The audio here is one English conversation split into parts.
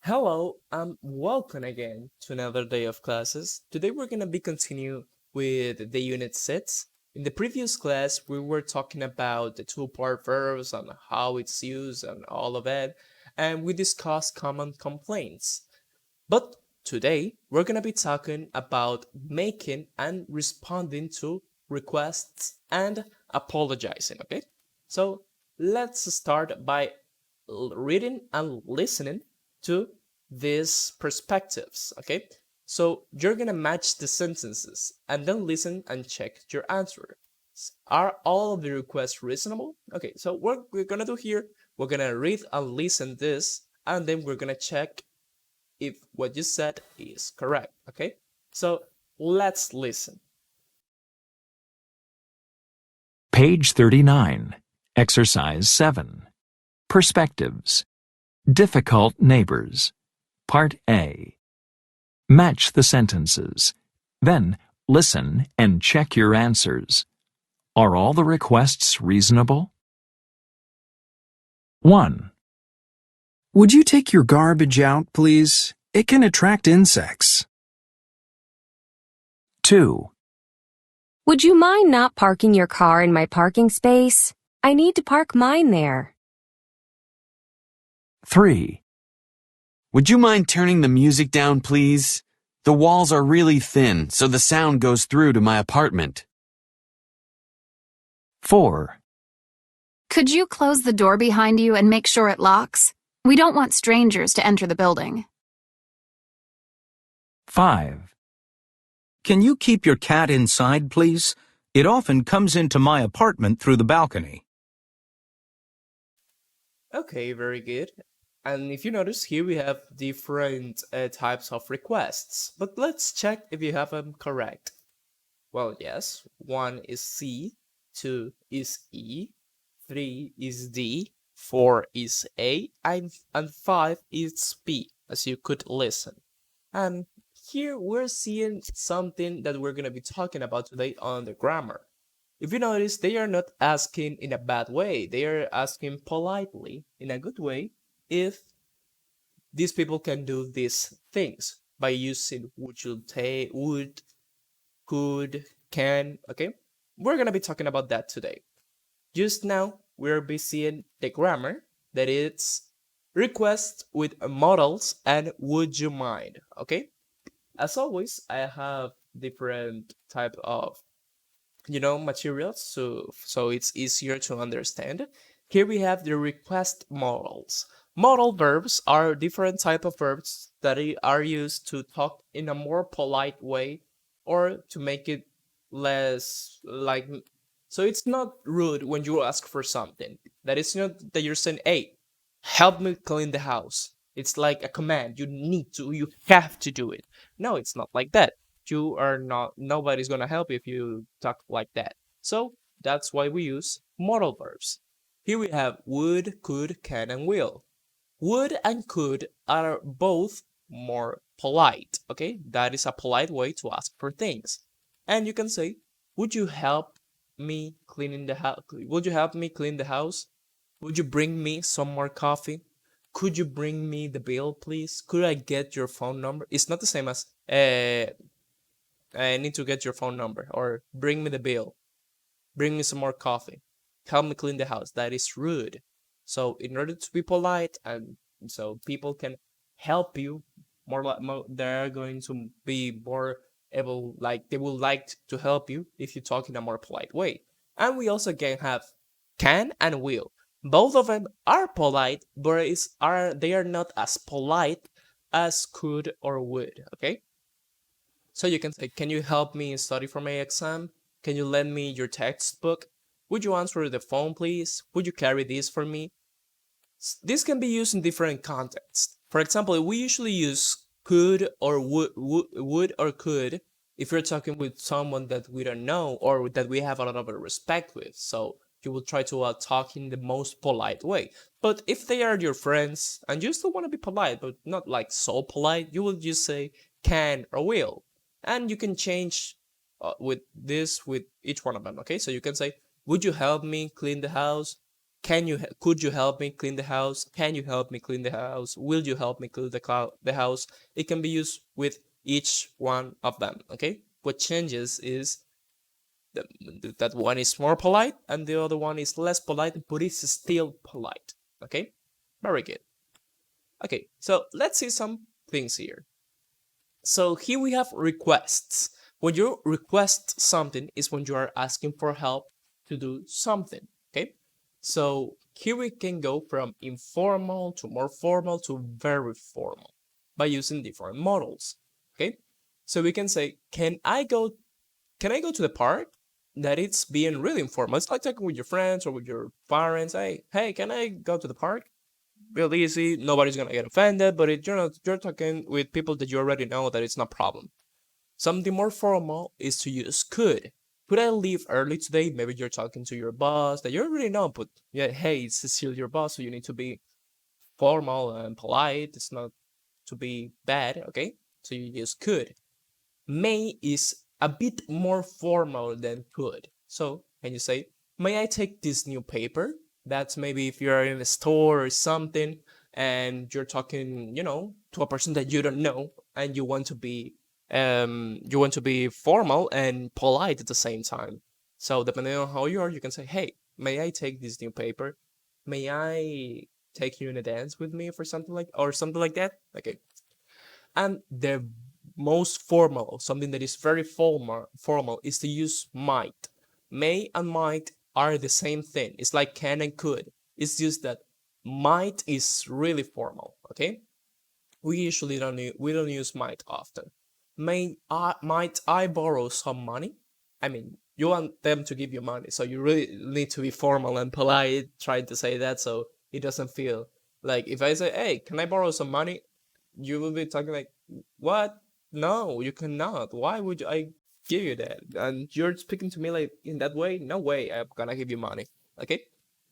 Hello and welcome again to another day of classes. Today we're going to be continue with the unit 6. In the previous class we were talking about the two-part verbs and how it's used and all of it, and we discussed common complaints. But today we're going to be talking about making and responding to requests and apologizing, okay? So let's start by reading and listening to these perspectives, okay? So you're gonna match the sentences and then listen and check your answer. Are all of the requests reasonable? Okay, so what we're gonna do here, we're gonna read and listen this, and then we're gonna check if what you said is correct, okay? So let's listen. Page 39, Exercise 7. Perspectives. Difficult neighbors. Part A. Match the sentences. Then listen and check your answers. Are all the requests reasonable? 1, Would you take your garbage out, please? It can attract insects. 2, Would you mind not parking your car in my parking space? I need to park mine there. 3, Would you mind turning the music down, please? The walls are really thin, so the sound goes through to my apartment. 4, Could you close the door behind you and make sure it locks? We don't want strangers to enter the building. 5, Can you keep your cat inside, please? It often comes into my apartment through the balcony. Okay, very good. And if you notice here we have different types of requests, but let's check if you have them correct. Well, yes, 1 is C, 2 is E, 3 is D, 4 is A, and 5 is B, as you could listen. And here we're seeing something that we're going to be talking about today on the grammar. If you notice, they are not asking in a bad way. They are asking politely, in a good way, if these people can do these things by using would, should, would, could, can, okay? We're gonna be talking about that today. Just now, we'll be seeing the grammar, that it's requests with modals and would you mind, okay? As always, I have different type of materials so it's easier to understand. Here we have the request modals. Modal verbs are different type of verbs that are used to talk in a more polite way or to make it less like, so it's not rude when you ask for something. That is not that you're saying, hey, help me clean the house. It's like a command. You have to do it. No, it's not like that. Nobody's gonna help you if you talk like that. So that's why we use modal verbs. Here we have would, could, can, and will. Would and could are both more polite, okay? That is a polite way to ask for things. And you can say, would you help me cleaning the house? Would you help me clean the house? Would you bring me some more coffee? Could you bring me the bill, please? Could I get your phone number? It's not the same as I need to get your phone number, or bring me the bill, bring me some more coffee, help me clean the house. That is rude. So in order to be polite and so people can help you more, they're going to be more able, like they will like to help you if you talk in a more polite way. And we also can have can and will. Both of them are polite, but they are not as polite as could or would, okay? So you can say, can you help me study for my exam? Can you lend me your textbook? Would you answer the phone, please? Would you carry this for me? This can be used in different contexts. For example, we usually use could or would or could if you're talking with someone that we don't know or that we have a lot of respect with. So you will try to talk in the most polite way. But if they are your friends and you still want to be polite, but not like so polite, you will just say can or will. And you can change with each one of them, okay? So you can say, would you help me clean the house? could you help me clean the house? Can you help me clean the house? Will you help me clean the house? It can be used with each one of them, okay? What changes is that one is more polite and the other one is less polite, but it's still polite, okay? Very good. Okay, so let's see some things here. So here we have requests. When you request something is when you are asking for help to do something, okay? So here we can go from informal to more formal to very formal by using different models, okay? So we can say, can I go to the park? That it's being really informal. It's like talking with your friends or with your parents. Hey, can I go to the park? Real easy. Nobody's gonna get offended, but you're talking with people that you already know that it's not a problem. Something more formal is to use could. Could I leave early today? Maybe you're talking to your boss that you already know, but yeah, hey, it's still your boss, so you need to be formal and polite. It's not to be bad, okay? So you use could. May is a bit more formal than could. So can you say, may I take this new paper? That's maybe if you're in a store or something and you're talking, to a person that you don't know and you want to be formal and polite at the same time. So depending on how you are, you can say, hey, may I take this new paper? May I take you in a dance with me for something like that? Okay. And the most formal, something that is very formal is to use might. May and might are the same thing. It's like can and could. It's just that might is really formal, okay? We usually don't use might often. Might I borrow some money? I mean, you want them to give you money, so you really need to be formal and polite trying to say that so it doesn't feel like if I say, hey, can I borrow some money? You will be talking like, what? No, you cannot. Why would I give you that? And you're speaking to me like in that way? No way, I'm gonna give you money. Okay?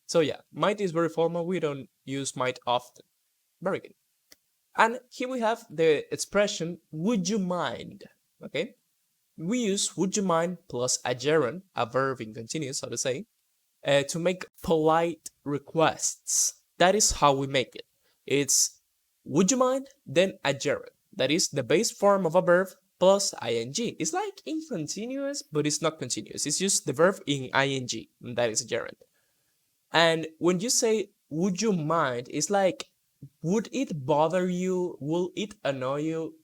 So yeah, might is very formal. We don't use might often. Very good. And here we have the expression, would you mind? Okay? We use would you mind plus a gerund, a verb in continuous, so to say, to make polite requests. That is how we make it. It's would you mind, then a gerund. That is the base form of a verb plus ing. It's like in continuous, but it's not continuous. It's just the verb in ing, and that is a gerund. And when you say would you mind, it's like would it bother you? Will it annoy you?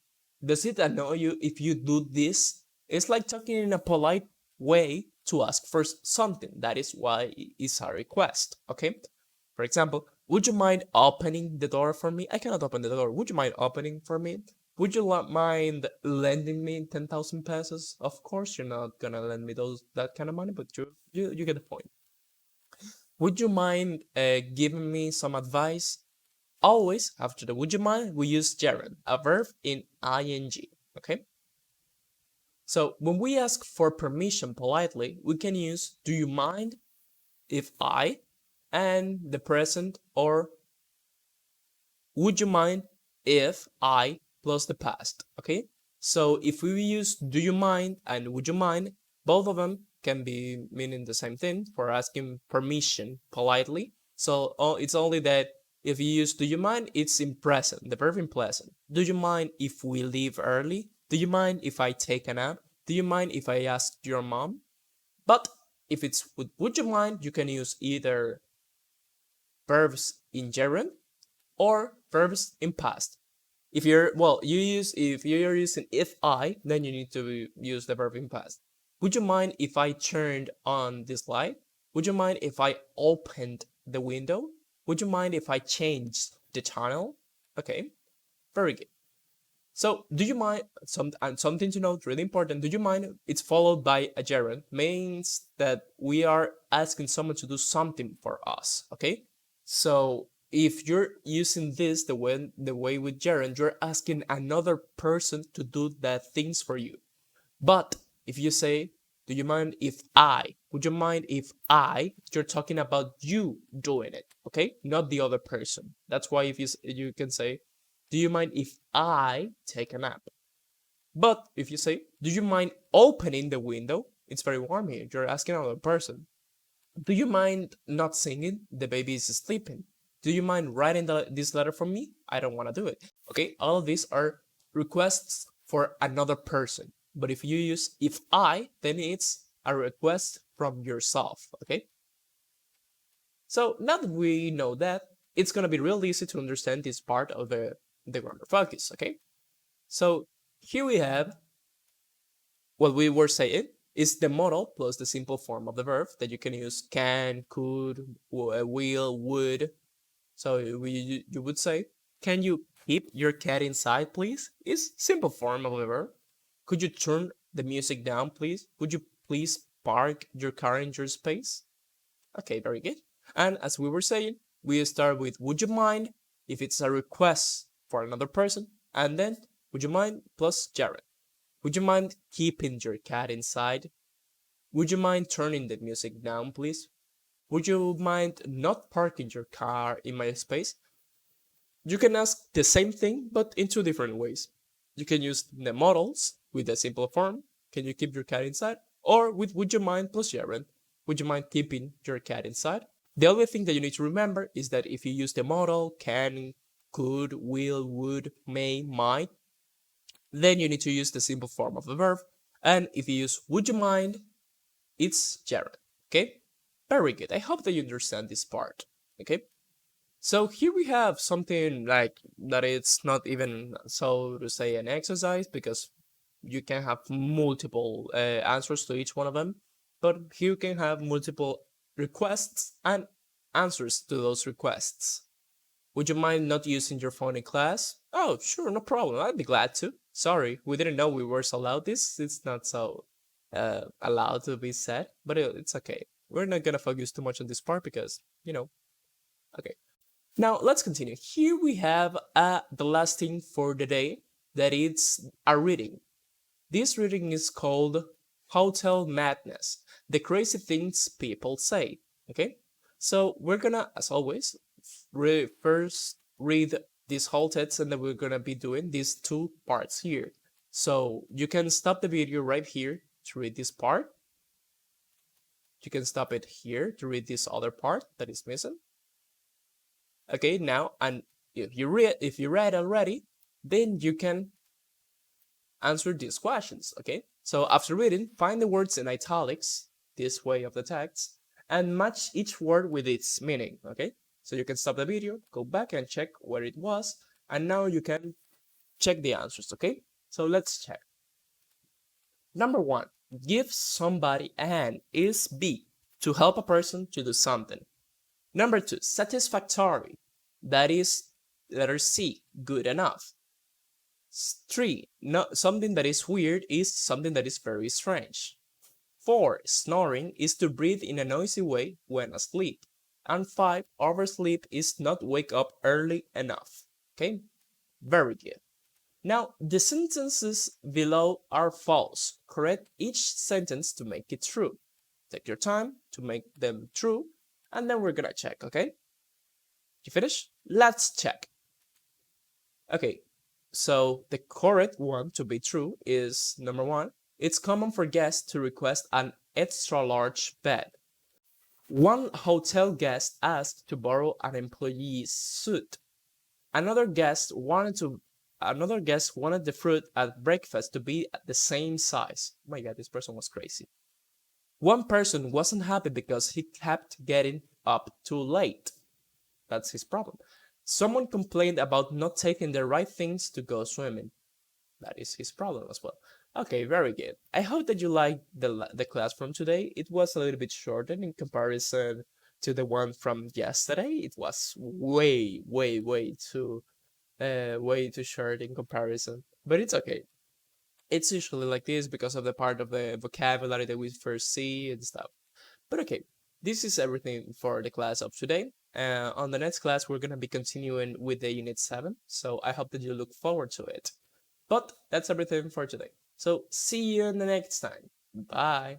Does it annoy you if you do this? It's like talking in a polite way to ask for something. That is why it's a request, okay? For example, would you mind opening the door for me? I cannot open the door. Would you mind opening for me? Would you mind lending me 10,000 pesos? Of course you're not gonna lend me that kind of money, but you get the point. Would you mind giving me some advice? Always after the would you mind, we use gerund, a verb in ing, okay? So when we ask for permission politely, we can use do you mind if I and the present, or would you mind if I plus the past, okay? So if we use do you mind and would you mind, both of them can be meaning the same thing for asking permission politely. So it's only that if you use do you mind, it's in present, the verb in present. Do you mind if we leave early? Do you mind if I take a nap? Do you mind if I ask your mom? But if it's with would you mind, you can use either verbs in gerund or verbs in past. If you're using if I, then you need to use the verb in past. Would you mind if I turned on this light? Would you mind if I opened the window? Would you mind if I changed the channel? Okay, very good. So, do you mind, something to note, really important, do you mind, it's followed by a gerund, means that we are asking someone to do something for us, okay? So, if you're using this the way with gerund, you're asking another person to do the things for you. But if you say, do you mind if I, would you mind if I, you're talking about you doing it, okay? Not the other person. That's why if you can say, do you mind if I take a nap? But if you say, do you mind opening the window? It's very warm here. You're asking another person. Do you mind not singing? The baby is sleeping. Do you mind writing this letter for me? I don't want to do it. Okay, all of these are requests for another person. But if you use if I, then it's a request from yourself. Okay. So now that we know that, it's gonna be real easy to understand this part of the grammar focus. Okay. So here we have what we were saying is the modal plus the simple form of the verb that you can use can, could, will, would. So you would say, can you keep your cat inside, please? Is simple form of the verb. Could you turn the music down, please? Could you please park your car in your space? Okay, very good. And as we were saying, we start with would you mind if it's a request for another person, and then would you mind plus Jared. Would you mind keeping your cat inside? Would you mind turning the music down, please? Would you mind not parking your car in my space? You can ask the same thing, but in two different ways. You can use the modals with the simple form, can you keep your cat inside? Or with would you mind plus gerund, would you mind keeping your cat inside? The only thing that you need to remember is that if you use the modal, can, could, will, would, may, might, then you need to use the simple form of the verb. And if you use would you mind, it's gerund. Okay? Very good. I hope that you understand this part. Okay? So here we have something like that it's not even so to say an exercise because you can have multiple answers to each one of them, but here you can have multiple requests and answers to those requests. Would you mind not using your phone in class? Oh, sure, no problem. I'd be glad to. Sorry, we didn't know we were allowed this. It's not so allowed to be said, but it's okay. We're not gonna focus too much on this part because, okay. Now let's continue. Here we have the last thing for the day, that it's a reading. This reading is called Hotel Madness, the crazy things people say. Okay, so we're gonna, as always, first read this whole text, and then we're gonna be doing these two parts here. So you can stop the video right here to read this part. You can stop it here to read this other part that is missing. Okay, now, and if you read already, then you can answer these questions. Okay, so after reading, find the words in italics, this way of the text, and match each word with its meaning. Okay, so you can stop the video, go back and check where it was, and now you can check the answers. Okay, so let's check. Number 1, give somebody an is be, to help a person to do something. Number 2, satisfactory, that is letter C, good enough. 3, no, something that is weird is something that is very strange. 4, snoring is to breathe in a noisy way when asleep. And 5, oversleep is not wake up early enough. Okay, very good. Now, the sentences below are false. Correct each sentence to make it true. Take your time to make them true, and then we're gonna check, okay? You finish? Let's check. Okay, so the correct one to be true is number 1. It's common for guests to request an extra large bed. One hotel guest asked to borrow an employee's suit. Another guest wanted the fruit at breakfast to be at the same size. Oh my god, this person was crazy. One person wasn't happy because he kept getting up too late. That's his problem. Someone complained about not taking the right things to go swimming. That is his problem as well. Okay, very good. I hope that you liked the class from today. It was a little bit shorter in comparison to the one from yesterday. It was way too short in comparison, but it's okay. It's usually like this because of the part of the vocabulary that we first see and stuff. But okay, this is everything for the class of today. On the next class, we're going to be continuing with the Unit 7, so I hope that you look forward to it. But that's everything for today. So see you in the next time. Bye.